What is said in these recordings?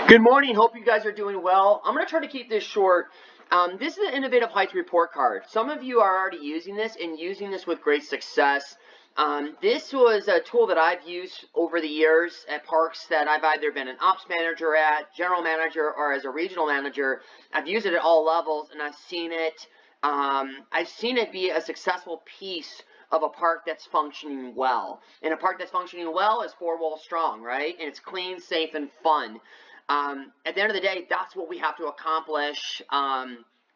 Good morning. Hope you guys are doing well. I'm going to try to keep this short. This is an Innovative Heights report card. Some of you are already using this and using this with great success. This was a tool that I've used over the years at parks that I've either been an ops manager at, general manager, or as a regional manager. I've used it at all levels, and I've seen it be a successful piece of a park that's functioning well. And a park that's functioning well is four-wall strong, right? And it's clean, safe, and fun. At the end of the day, that's what we have to accomplish.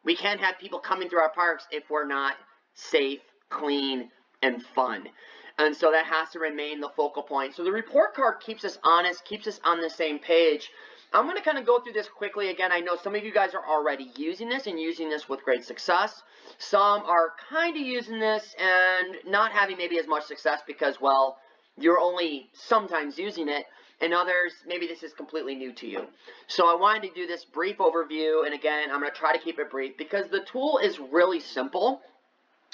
We can't have people coming through our parks if we're not safe, clean, and fun. And so that has to remain the focal point. So the report card keeps us honest, keeps us on the same page. I'm going to kind of go through this quickly. Again, I know some of you guys are already using this and using this with great success. Some are kind of using this and not having maybe as much success because, well, you're only sometimes using it. And others, maybe this is completely new to you. So I wanted to do this brief overview, and again, I'm going to try to keep it brief because the tool is really simple,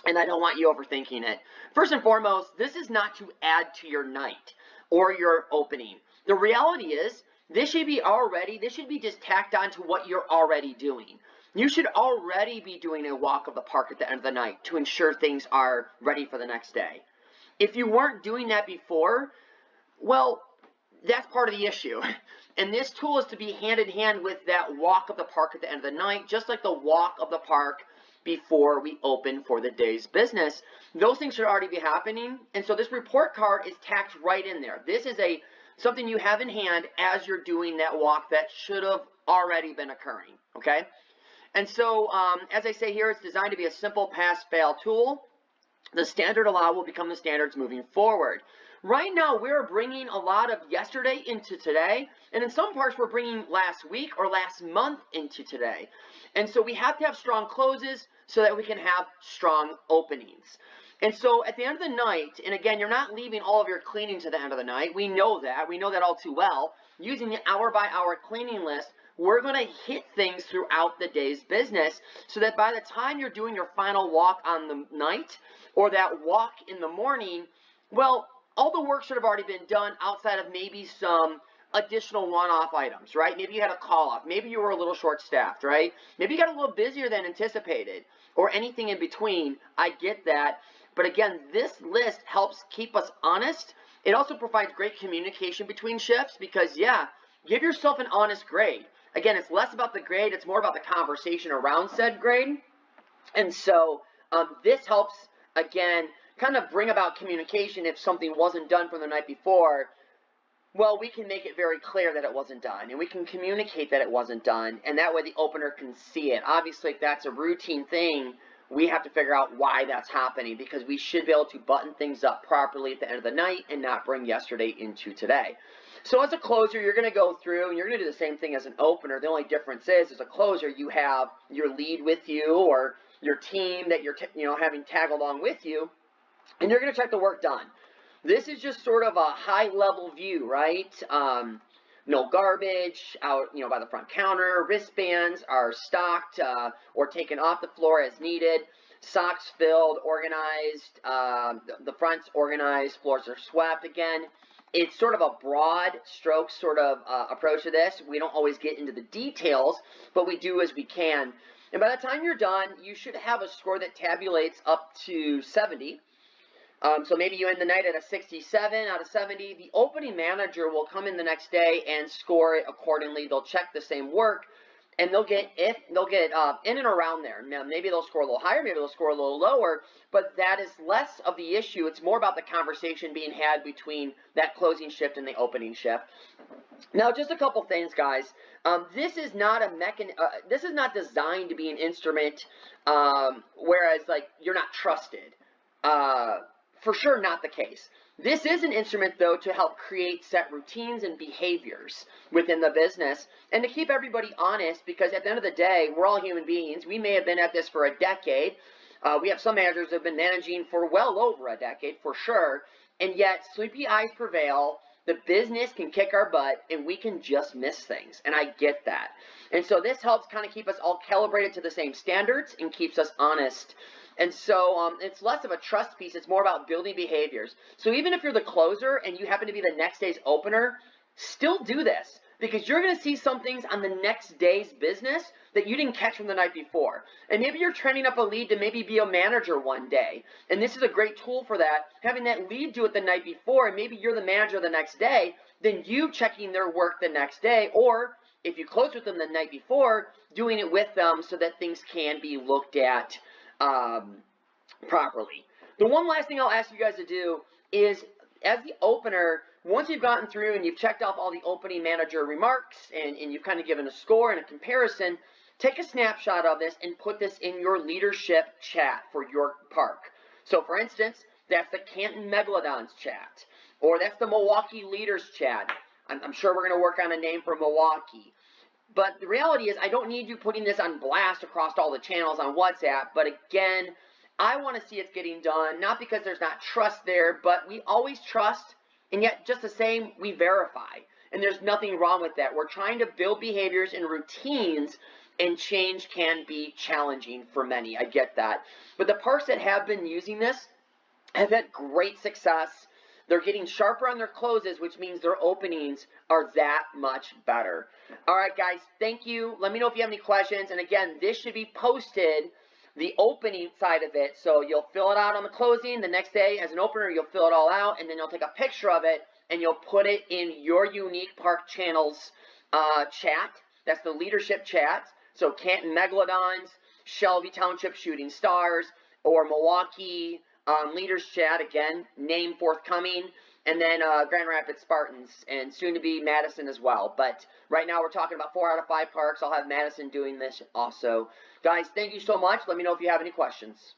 and I don't want you overthinking it. First and foremost, this is not to add to your night or your opening. The reality is, this should be just tacked on to what you're already doing. You should already be doing a walk of the park at the end of the night to ensure things are ready for the next day. If you weren't doing that before, well, that's part of the issue. And this tool is to be hand in hand with that walk of the park at the end of the night, just like the walk of the park before we open for the day's business. Those things should already be happening. And so this report card is tacked right in there. This is something you have in hand as you're doing that walk that should have already been occurring. Okay? And so, as I say here, it's designed to be a simple pass-fail tool. The standard allow will become the standards moving forward. Right now, we're bringing a lot of yesterday into today, and in some parts, we're bringing last week or last month into today. And so we have to have strong closes so that we can have strong openings. And so at the end of the night, and again, you're not leaving all of your cleaning to the end of the night. We know that. We know that all too well. Using the hour-by-hour cleaning list, we're going to hit things throughout the day's business so that by the time you're doing your final walk on the night or that walk in the morning, well, all the work should have already been done outside of maybe some additional one-off items, right? Maybe you had a call-off. Maybe you were a little short-staffed, right? Maybe you got a little busier than anticipated or anything in between. I get that. But again, this list helps keep us honest. It also provides great communication between shifts because, yeah, give yourself an honest grade. Again, it's less about the grade. It's more about the conversation around said grade. And so this helps, again, kind of bring about communication. If something wasn't done from the night before, well, we can make it very clear that it wasn't done, and we can communicate that it wasn't done, and that way the opener can see it. Obviously, if that's a routine thing, we have to figure out why that's happening, because we should be able to button things up properly at the end of the night and not bring yesterday into today. So as a closer, you're going to go through, and you're going to do the same thing as an opener. The only difference is, as a closer, you have your lead with you or your team that you're having tag along with you, and you're going to check the work done. This is just sort of a high-level view, right? No garbage out, by the front counter. Wristbands are stocked or taken off the floor as needed. Socks filled, organized. The front's organized. Floors are swept. Again, it's sort of a broad stroke sort of approach to this. We don't always get into the details, but we do as we can. And by the time you're done, you should have a score that tabulates up to 70. So maybe you end the night at a 67 out of 70. The opening manager will come in the next day and score it accordingly. They'll check the same work, and they'll get in and around there. Now, maybe they'll score a little higher, maybe they'll score a little lower, but that is less of the issue. It's more about the conversation being had between that closing shift and the opening shift. Now, just a couple things, guys. This is not this is not designed to be an instrument, whereas you're not trusted. For sure not the case. This is an instrument, though, to help create set routines and behaviors within the business and to keep everybody honest, because at the end of the day, we're all human beings. We may have been at this for a decade. We have some managers who have been managing for well over a decade, for sure, and yet sleepy eyes prevail. The business can kick our butt, and we can just miss things, and I get that. And so this helps kind of keep us all calibrated to the same standards and keeps us honest. And so it's less of a trust piece. It's more about building behaviors. So even if you're the closer and you happen to be the next day's opener, still do this. because you're going to see some things on the next day's business that you didn't catch from the night before. And maybe you're training up a lead to maybe be a manager one day. And this is a great tool for that. Having that lead do it the night before, and maybe you're the manager the next day, then you checking their work the next day, or if you close with them the night before, doing it with them so that things can be looked at properly. The one last thing I'll ask you guys to do is, as the opener, once you've gotten through and you've checked off all the opening manager remarks and you've kind of given a score and a comparison, take a snapshot of this and put this in your leadership chat for your park. So for instance, that's the Canton Megalodons chat, or that's the Milwaukee Leaders chat. I'm sure we're going to work on a name for Milwaukee. But the reality is, I don't need you putting this on blast across all the channels on WhatsApp. But again, I want to see it's getting done, not because there's not trust there, but we always trust, and yet just the same, we verify. And there's nothing wrong with that. We're trying to build behaviors and routines, and change can be challenging for many. I get that. But the parks that have been using this have had great success. They're getting sharper on their closes, which means their openings are that much better. All right, guys, thank you. Let me know if you have any questions. And again, this should be posted, the opening side of it. So you'll fill it out on the closing. The next day, as an opener, you'll fill it all out, and then you'll take a picture of it, and you'll put it in your unique park channels chat. That's the leadership chat. So Canton Megalodons, Shelby Township Shooting Stars, or Milwaukee Leaders chat, again, name forthcoming, and then Grand Rapids Spartans, and soon to be Madison as well. But right now we're talking about 4 out of 5 parks. I'll have Madison doing this also. Guys, thank you so much. Let me know if you have any questions.